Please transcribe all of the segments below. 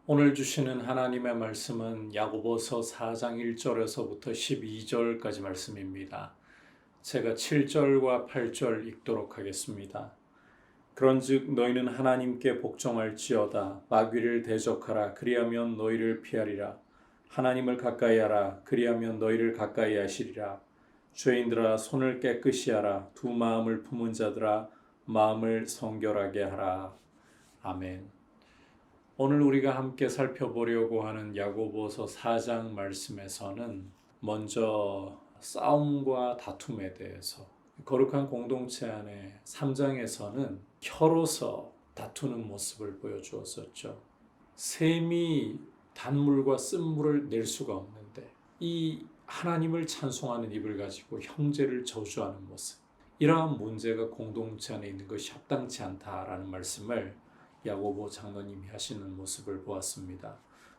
오늘 주시는 하나님의 말씀은 야고보서 4장 1절에서부터 12절까지 말씀입니다. 제가 7절과 8절 읽도록 하겠습니다. 그런즉 너희는 하나님께 복종할지어다. 마귀를 대적하라. 그리하면 너희를 피하리라. 하나님을 가까이하라. 그리하면 너희를 가까이 하시리라. 죄인들아 손을 깨끗이 하라. 두 마음을 품은 자들아 마음을 성결하게 하라. 아멘. 오늘 우리가 함께 살펴보려고 하는 야고보서 4장 말씀에서는 먼저 싸움과 다툼에 대해서, 거룩한 공동체 안에 3장에서는 혀로서 다투는 모습을 보여주었었죠. 샘이 단물과 쓴물을 낼 수가 없는데 이 하나님을 찬송하는 입을 가지고 형제를 저주하는 모습, 이러한 문제가 공동체 안에 있는 것이 합당치 않다라는 말씀을 야고보 장로님이 하시는 모습을 보았습니다.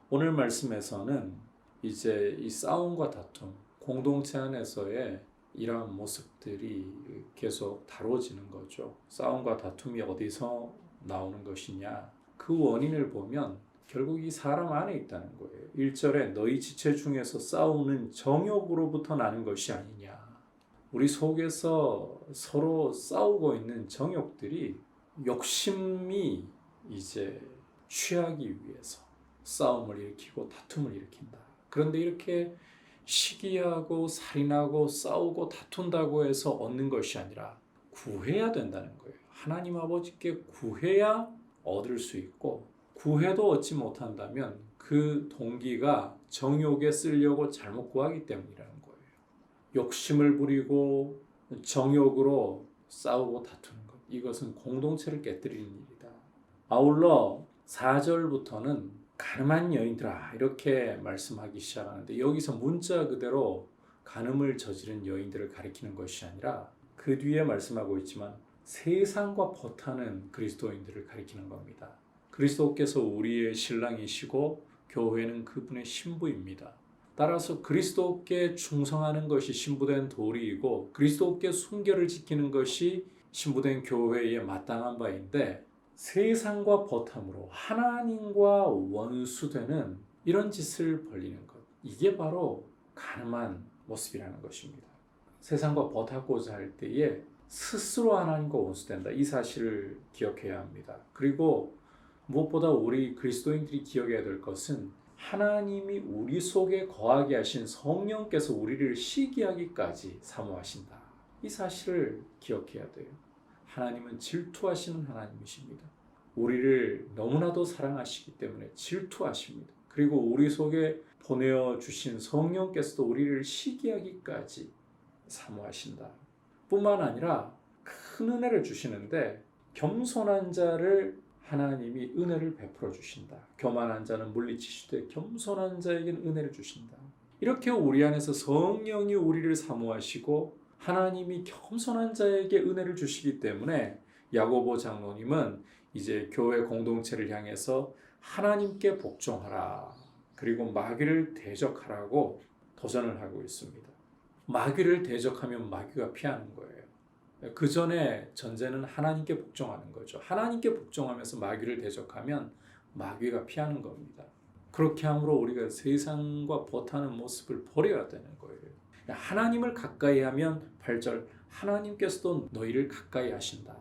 오늘 말씀에서는 이제 이 싸움과 다툼, 공동체 안에서의 이러한 모습들이 계속 다뤄지는 거죠. 싸움과 다툼이 어디서 나오는 것이냐? 그 원인을 보면 결국 이 사람 안에 있다는 거예요. 1절에 너희 지체 중에서 싸우는 정욕으로부터 나는 것이 아니냐. 우리 속에서 서로 싸우고 있는 정욕들이, 욕심이 이제 취하기 위해서 싸움을 일으키고 다툼을 일으킨다. 그런데 이렇게 시기하고 살인하고 싸우고 다툰다고 해서 얻는 것이 아니라 구해야 된다는 거예요. 하나님 아버지께 구해야 얻을 수 있고, 구해도 얻지 못한다면 그 동기가 정욕에 쓰려고 잘못 구하기 때문이라는 거예요. 욕심을 부리고 정욕으로 싸우고 다투는 것, 이것은 공동체를 깨뜨리는 일이다. 아울러 4절부터는 가늠한 여인들아 이렇게 말씀하기 시작하는데, 여기서 문자 그대로 간음을 저지른 여인들을 가리키는 것이 아니라 그 뒤에 말씀하고 있지만 세상과 버타는 그리스도인들을 가리키는 겁니다. 그리스도께서 우리의 신랑이시고 교회는 그분의 신부입니다. 따라서 그리스도께 충성하는 것이 신부된 도리이고, 그리스도께 순결을 지키는 것이 신부된 교회의 마땅한 바인데, 세상과 버탐으로 하나님과 원수되는 이런 짓을 벌이는 것, 이게 바로 가늠한 모습이라는 것입니다. 세상과 버타고자 할 때에 스스로 하나님과 원수된다, 이 사실을 기억해야 합니다. 그리고 무엇보다 우리 그리스도인들이 기억해야 될 것은 하나님이 우리 속에 거하게 하신 성령께서 우리를 시기하기까지 사모하신다, 이 사실을 기억해야 돼요. 하나님은 질투하시는 하나님이십니다. 우리를 너무나도 사랑하시기 때문에 질투하십니다. 그리고 우리 속에 보내주신 성령께서도 우리를 시기하기까지 사모하신다. 뿐만 아니라 큰 은혜를 주시는데, 겸손한 자를 하나님이 은혜를 베풀어 주신다. 교만한 자는 물리치시되 겸손한 자에게는 은혜를 주신다. 이렇게 우리 안에서 성령이 우리를 사모하시고 하나님이 겸손한 자에게 은혜를 주시기 때문에 야고보 장로님은 이제 교회 공동체를 향해서 하나님께 복종하라, 그리고 마귀를 대적하라고 도전을 하고 있습니다. 마귀를 대적하면 마귀가 피하는 거예요. 그 전에 전제는 하나님께 복종하는 거죠. 하나님께 복종하면서 마귀를 대적하면 마귀가 피하는 겁니다. 그렇게 함으로 우리가 세상과 버타는 모습을 버려야 되는 거예요. 하나님을 가까이 하면 8절, 하나님께서도 너희를 가까이 하신다.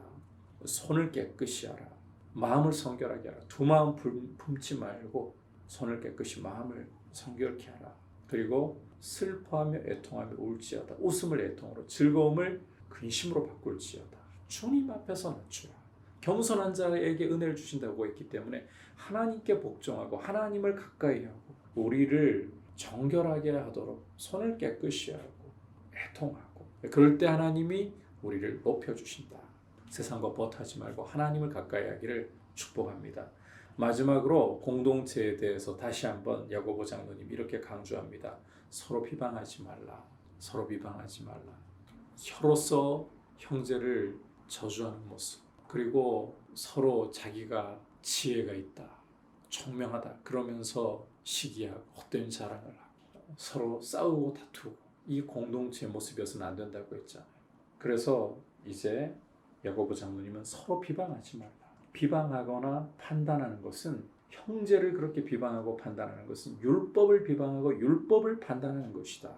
손을 깨끗이 하라. 마음을 성결하게 하라. 두 마음 품지 말고 손을 깨끗이 마음을 성결케 하라. 그리고 슬퍼하며 애통하며 울지어다. 웃음을 애통으로, 즐거움을 근심으로 바꿀지어다. 주님 앞에서 낮추라. 겸손한 자에게 은혜를 주신다고 했기 때문에 하나님께 복종하고 하나님을 가까이 하고 우리를 정결하게 하도록 손을 깨끗이 하고 애통하고, 그럴 때 하나님이 우리를 높여주신다. 세상과 버타지 말고 하나님을 가까이 하기를 축복합니다. 마지막으로 공동체에 대해서 다시 한번 야고보 장로님 이렇게 강조합니다. 서로 비방하지 말라. 서로 비방하지 말라. 혀로서 형제를 저주하는 모습, 그리고 서로 자기가 지혜가 있다, 총명하다 그러면서 시기하고 헛된 자랑을 하고 서로 싸우고 다투고, 이 공동체의 모습이어서는 안 된다고 했잖아요. 그래서 이제 야고보 장로님은 서로 비방하지 말라. 비방하거나 판단하는 것은 형제를 그렇게 비방하고 판단하는 것은 율법을 비방하고 율법을 판단하는 것이다.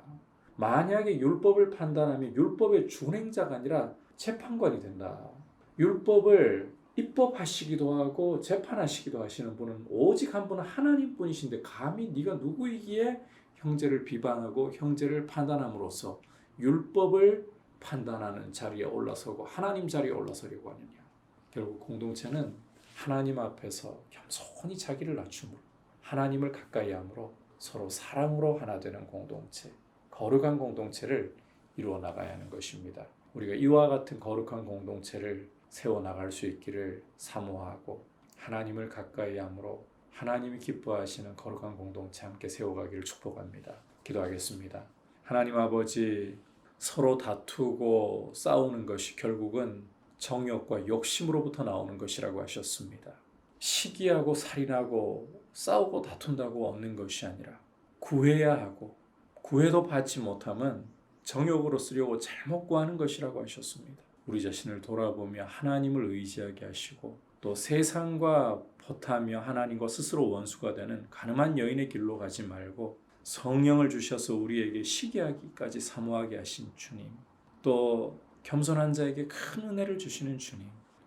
만약에 율법을 판단하면 율법의 준행자가 아니라 재판관이 된다. 율법을 입법하시기도 하고 재판하시기도 하시는 분은 오직 한 분은 하나님뿐이신데 감히 네가 누구이기에 형제를 비방하고 형제를 판단함으로써 율법을 판단하는 자리에 올라서고 하나님 자리에 올라서려고 하느냐. 결국 공동체는 하나님 앞에서 겸손히 자기를 낮춤으로 하나님을 가까이 함으로 서로 사랑으로 하나 되는 공동체, 거룩한 공동체를 이루어 나가야 하는 것입니다. 우리가 이와 같은 거룩한 공동체를 세워나갈 수 있기를 사모하고 하나님을 가까이 함으로 하나님이 기뻐하시는 거룩한 공동체 함께 세워가기를 축복합니다. 기도하겠습니다. 하나님 아버지, 서로 다투고 싸우는 것이 결국은 정욕과 욕심으로부터 나오는 것이라고 하셨습니다. 시기하고 살인하고 싸우고 다툰다고 얻는 것이 아니라 구해야 하고 구해도 받지 못하면 정욕으로 쓰려고 잘못 구하는 것이라고 하셨습니다. 우리 자신을 돌아보며 하나님을 의지하게 하시고 또 세상과 버타며 하나님과 스스로 원수가 되는 가늠한 여인의 길로 가지 말고 성령을 주셔서 우리에게 시기하기까지 사모하게 하신 주님, 또 겸손한 자에게 큰 은혜를 주시는 주님,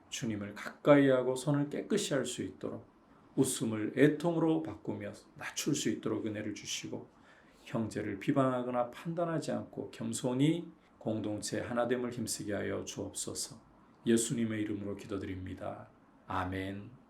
주님을 가까이 하고 손을 깨끗이 할 수 있도록 웃음을 애통으로 바꾸며 낮출 수 있도록 은혜를 주시고 형제를 비방하거나 판단하지 않고 겸손히 공동체 하나됨을 힘쓰게 하여 주옵소서. 예수님의 이름으로 기도드립니다. 아멘.